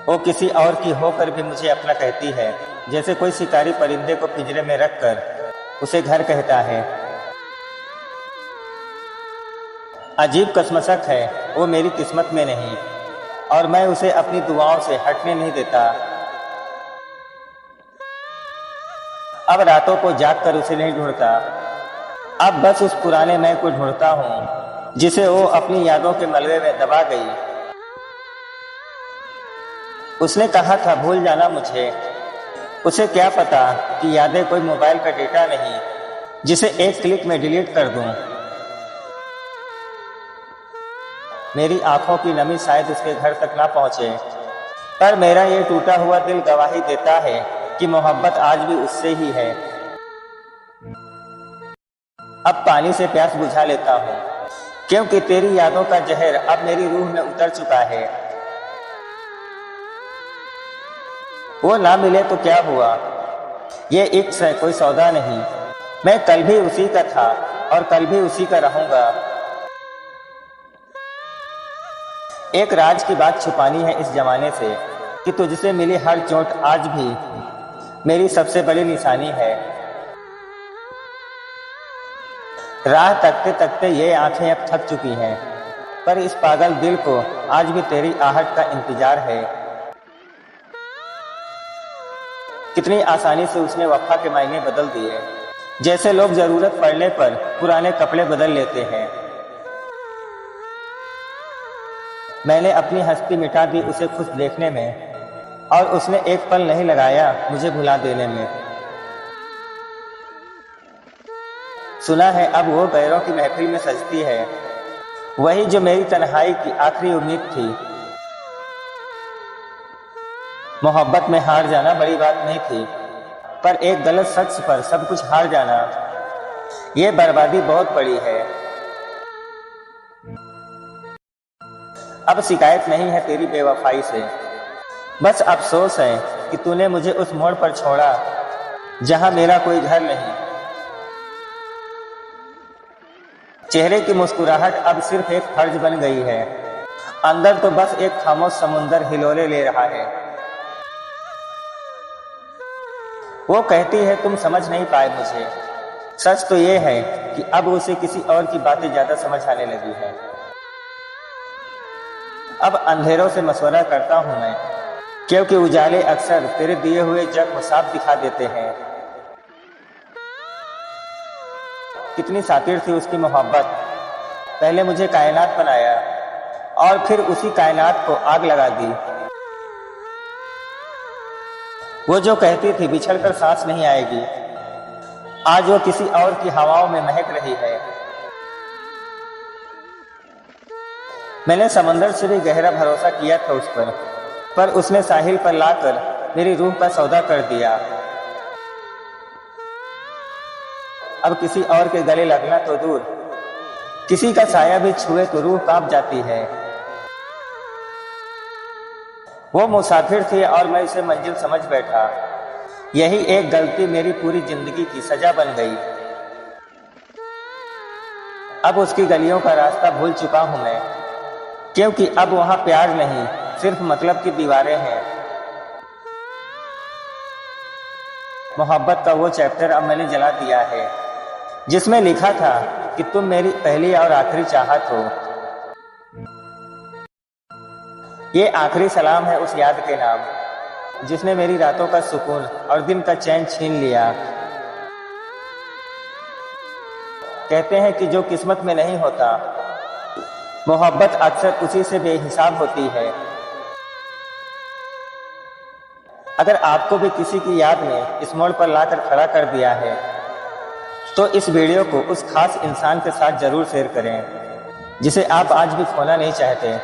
वो किसी और की होकर भी मुझे अपना कहती है, जैसे कोई शिकारी परिंदे को पिंजरे में रखकर उसे घर कहता है। अजीब कसमसक है, वो मेरी किस्मत में नहीं और मैं उसे अपनी दुआओं से हटने नहीं देता। अब रातों को जाग कर उसे नहीं ढूंढता, अब बस उस पुराने मैं को ढूंढता हूँ जिसे वो अपनी यादों के मलबे में दबा गई। उसने कहा था भूल जाना मुझे, उसे क्या पता कि यादें कोई मोबाइल का डेटा नहीं जिसे एक क्लिक में डिलीट कर दूं। मेरी आंखों की नमी शायद उसके घर तक ना पहुंचे, पर मेरा ये टूटा हुआ दिल गवाही देता है कि मोहब्बत आज भी उससे ही है। अब पानी से प्यास बुझा लेता हूँ, क्योंकि तेरी यादों का जहर अब मेरी रूह में उतर चुका है। वो ना मिले तो क्या हुआ, ये इश्क है कोई सौदा नहीं। मैं कल भी उसी का था और कल भी उसी का रहूंगा। एक राज की बात छुपानी है इस जमाने से कि तुझसे मिली हर चोट आज भी मेरी सबसे बड़ी निशानी है। राह तकते तकते ये आंखें अब थक चुकी हैं, पर इस पागल दिल को आज भी तेरी आहट का इंतजार है। कितनी आसानी से उसने वफा के मायने बदल दिए, जैसे लोग जरूरत पड़ने पर पुराने कपड़े बदल लेते हैं। मैंने अपनी हस्ती मिटा दी उसे खुश देखने में, और उसने एक पल नहीं लगाया मुझे भुला देने में। सुना है अब वो गैरों की महफिल में सजती है, वही जो मेरी तन्हाई की आखिरी उम्मीद थी। मोहब्बत में हार जाना बड़ी बात नहीं थी, पर एक गलत शख्स पर सब कुछ हार जाना, ये बर्बादी बहुत बड़ी है। अब शिकायत नहीं है तेरी बेवफाई से, बस अफसोस है कि तूने मुझे उस मोड़ पर छोड़ा जहां मेरा कोई घर नहीं। चेहरे की मुस्कुराहट अब सिर्फ एक फर्ज बन गई है, अंदर तो बस एक खामोश समुंदर हिलोरे ले रहा है। वो कहती है तुम समझ नहीं पाए मुझे, सच तो ये है कि अब उसे किसी और की बातें ज्यादा समझ आने लगी है। अब अंधेरों से मशवरा करता हूं मैं, क्योंकि उजाले अक्सर तेरे दिए हुए जख्म साफ दिखा देते हैं। कितनी सातिर थी उसकी मोहब्बत, पहले मुझे कायनात बनाया और फिर उसी कायनात को आग लगा दी। वो जो कहती थी बिछड़कर सांस नहीं आएगी, आज वो किसी और की हवाओं में महक रही है। मैंने समंदर से भी गहरा भरोसा किया था उस पर उसने साहिल पर लाकर मेरी रूह का सौदा कर दिया। अब किसी और के गले लगना तो दूर, किसी का साया भी छुए तो रूह कांप जाती है। वो मुसाफिर थी और मैं इसे मंजिल समझ बैठा, यही एक गलती मेरी पूरी जिंदगी की सजा बन गई। अब उसकी गलियों का रास्ता भूल चुका हूं मैं, क्योंकि अब वहां प्यार नहीं सिर्फ मतलब की दीवारें हैं। मोहब्बत का वो चैप्टर अब मैंने जला दिया है जिसमें लिखा था कि तुम मेरी पहली और आखिरी चाहत हो। ये आखिरी सलाम है उस याद के नाम जिसने मेरी रातों का सुकून और दिन का चैन छीन लिया। कहते हैं कि जो किस्मत में नहीं होता, मोहब्बत अक्सर उसी से बेहिसाब होती है। अगर आपको भी किसी की याद ने इस मोड़ पर लाकर खड़ा कर दिया है, तो इस वीडियो को उस खास इंसान के साथ जरूर शेयर करें जिसे आप आज भी खोना नहीं चाहते।